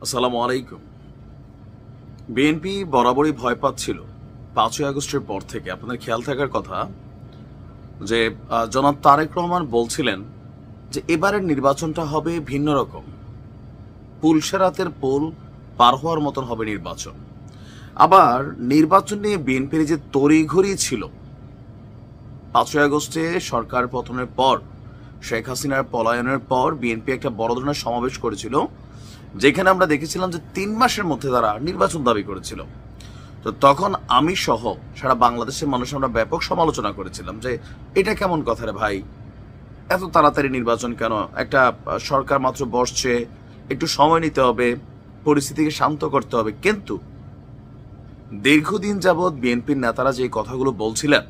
আসসালামু আলাইকুম। বিএনপি বরাবরই ভয় পাচ্ছিল ৫ই আগস্টের পর থেকে। আপনাদের খেয়াল থাকার কথা যে জনাব তারেক রহমান বলছিলেন যে এবারের নির্বাচনটা হবে ভিন্ন রকম, পুলসেরাতের পোল পার হওয়ার মতন হবে নির্বাচন। আবার নির্বাচন নিয়ে বিএনপির যে তড়িঘড়ি ছিল ৫ই আগস্টে সরকার পতনের পর, শেখ হাসিনার পলায়নের পর বিএনপি একটা বড় ধরনের সমাবেশ করেছিল, যেখানে আমরা দেখেছিলাম যে ৩ মাসের মধ্যে তারা নির্বাচন দাবি করেছিল। তো তখন আমি সহ সারা বাংলাদেশের মানুষ আমরা ব্যাপক সমালোচনা করেছিলাম যে এটা কেমন কথা রে ভাই, এত তাড়াতাড়ি নির্বাচন কেন, একটা সরকার মাত্র বসছে, একটু সময় নিতে হবে, পরিস্থিতিকে শান্ত করতে হবে। কিন্তু দীর্ঘদিন যাবৎ বিএনপির নেতারা যে কথাগুলো বলছিলেন,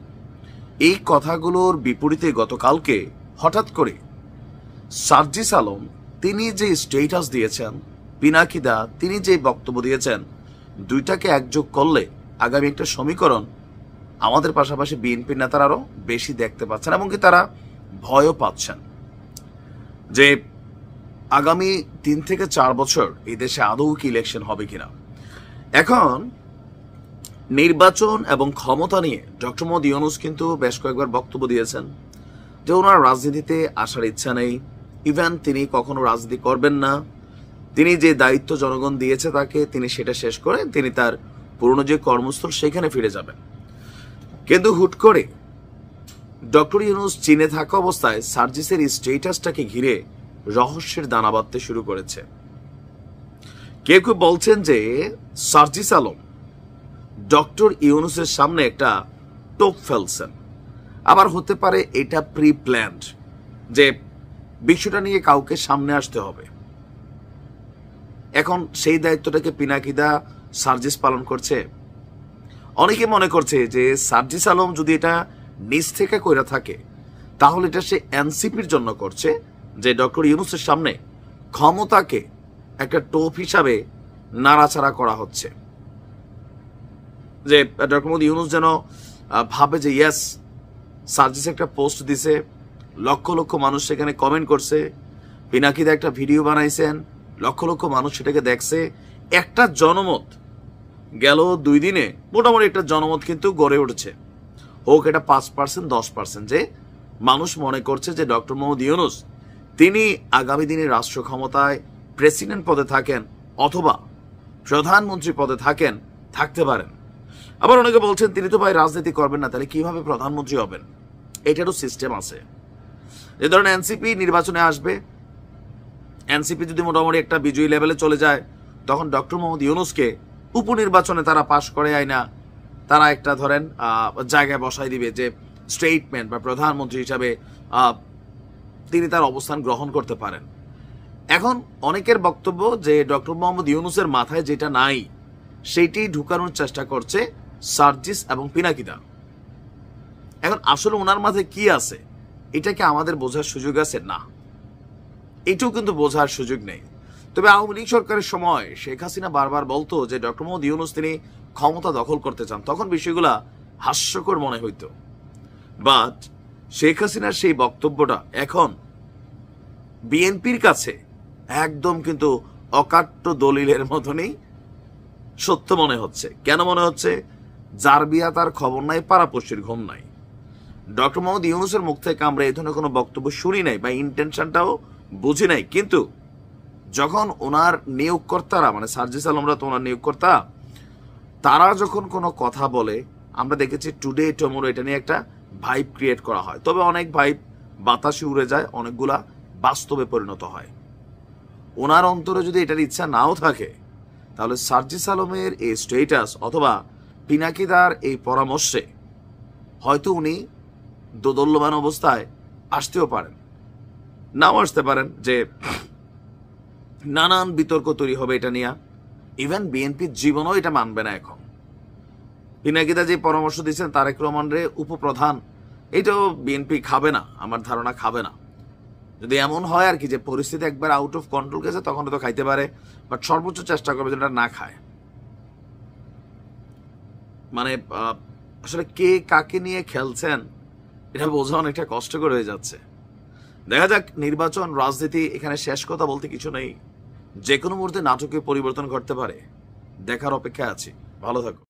এই কথাগুলোর বিপরীতে গতকালকে হঠাৎ করে সার্জিস আলম তিনি যে স্টেটাস দিয়েছেন, পিনাকিদা তিনি যে বক্তব্য দিয়েছেন, দুইটাকে একযোগ করলে আগামী একটা সমীকরণ আমাদের পাশাপাশি বিএনপির নেতারা আরো বেশি দেখতে পাচ্ছেন, এমনকি তারা ভয়ও পাচ্ছেন যে আগামী ৩ থেকে ৪ বছর এই দেশে আদৌ কি ইলেকশন হবে কিনা। এখন নির্বাচন এবং ক্ষমতা নিয়ে ডক্টর মোহাম্মদ ইউনূস কিন্তু বেশ কয়েকবার বক্তব্য দিয়েছেন যে ওনার রাজনীতিতে আসার ইচ্ছা নেই, ইভেন তিনি কখনো রাজনীতি করবেন না, তিনি যে দায়িত্ব জনগণ দিয়েছে তাকে তিনি সেটা শেষ করে তিনি তার পুরনো যে কর্মস্থল সেখানে ফিরে যাবেন। কিন্তু হুট করে ডক্টর ইউনূস চীনে থাকা অবস্থায় সার্জিসের স্টেটাসটাকে ঘিরে রহস্যের দানা বাঁধতে শুরু করেছে। কেউ কেউ বলছেন যে সার্জিস আলম ডক্টর ইউনূসের সামনে একটা টোপ ফেলছেন, আবার হতে পারে এটা প্রি প্ল্যান্ড, যে বিষয়টা নিয়ে কাউকে সামনে আসতে হবে। এখন সেই দায়িত্বটাকে পিনাকিদা সার্জিস পালন করছে। অনেকে মনে করছে যে সার্জিস আলম যদি এটা নিজ থেকে কইরা থাকে তাহলে এটা সে এনসিপির জন্য করছে, যে ডক্টর ইউনূসের সামনে ক্ষমতাকে একটা টোপ হিসাবে নাড়াচাড়া করা হচ্ছে, যে ডক্টর মোহাম্মদ ইউনূস যেন ভাবে যে ইয়েস, সার্জিস একটা পোস্ট দিছে, লক্ষ লক্ষ মানুষ সেখানে কমেন্ট করছে, পিনাকিদা একটা ভিডিও বানাইছেন, লক্ষ লক্ষ মানুষ সেটাকে দেখছে, একটা জনমত গেল 2 দিনে মোটামুটি একটা জনমত কিন্তু গড়ে উঠেছে, হোক এটা 5%, 10%, যে মানুষ মনে করছে যে ডক্টর মোহাম্মদ ইউনূস তিনি আগামী দিনে রাষ্ট্র ক্ষমতায় প্রেসিডেন্ট পদে থাকেন অথবা প্রধানমন্ত্রী পদে থাকতে পারেন। আবার অনেকে বলছেন তিনি তো ভাই রাজনীতি করবেন না, তাহলে কিভাবে প্রধানমন্ত্রী হবেন? এটারও সিস্টেম আছে। যে ধরেন এনসিপি নির্বাচনে আসবে, এনসিপি যদি মোটামুটি একটা বিজয়ী লেভেলে চলে যায়, তখন ডক্টর মোহাম্মদ ইউনূসকে উপনির্বাচনে তারা পাশ করে আইনা তারা একটা ধরেন জায়গায় বসাই দিবে, যে স্টেটমেন্ট বা প্রধানমন্ত্রী হিসাবে তিনি তার অবস্থান গ্রহণ করতে পারেন। এখন অনেকের বক্তব্য যে ডক্টর মোহাম্মদ ইউনূসের মাথায় যেটা নাই সেইটি ঢুকানোর চেষ্টা করছে সার্জিস এবং পিনাকিদা। এখন আসলে ওনার মাথায় কি আছে এটাকে আমাদের বোঝার সুযোগ আছে না, এটাও কিন্তু বোঝার সুযোগ নেই। তবে আওয়ামী লীগ সরকারের সময় শেখ হাসিনা বারবার বলতো যে ডক্টর মোহাম্মদ ইউনূস তিনি ক্ষমতা দখল করতে চান, তখন বিষয়গুলা হাস্যকর মনে হইত। বাট শেখ হাসিনার সেই বক্তব্যটা এখন বিএনপির কাছে একদম কিন্তু অকাট্য দলিলের মতনই সত্য মনে হচ্ছে। কেন মনে হচ্ছে? যার বিয়া তার খবর নাই, পাড়াপড়শির ঘুম নাই। ডক্টর মোহাম্মদ ইউনূসের মুখ থেকে আমরা এই ধরনের কোনো বক্তব্য শুনি নাই বা ইন্টেনশনটাও বুঝি নাই, কিন্তু যখন ওনার নিয়োগকর্তারা মানে সার্জিস আলমরা তো ওনার নিয়োগকর্তা, তারা যখন কোনো কথা বলে আমরা দেখেছি টুডে টুমরো এটা নিয়ে একটা ভাইব ক্রিয়েট করা হয়, তবে অনেক ভাইব বাতাসে উড়ে যায়, অনেকগুলা বাস্তবে পরিণত হয়। ওনার অন্তরে যদি এটার ইচ্ছা নাও থাকে তাহলে সার্জিস আলমের এই স্টেটাস অথবা পিনাকিদার এই পরামর্শে হয়তো উনি দোদল্যমান অবস্থায় আসতেও পারেন, নাও আসতে পারেন, যে নানান বিতর্ক তৈরি হবে এটা নিয়ে। ইভেন বিএনপির জীবনও এটা মানবে না। এখন পিনাকিদা যে পরামর্শ দিচ্ছেন তারেক রহমানরে উপপ্রধান, এটাও বিএনপি খাবে না, আমার ধারণা খাবে না। যদি এমন হয় আর কি যে পরিস্থিতি একবার আউট অফ কন্ট্রোল গেছে তখন তো খাইতে পারে, বাট সর্বোচ্চ চেষ্টা করবে যেটা না খায়। মানে আসলে কে কাকে নিয়ে খেলছেন এটা বোঝা অনেকটা কষ্টকর হয়ে যাচ্ছে। দেখা যাক, নির্বাচন রাজনীতি, এখানে শেষ কথা বলতে কিছু নেই। যে কোনো মুহূর্তে নাটকে পরিবর্তন ঘটতে পারে। দেখার অপেক্ষায় আছি। ভালো থাকো।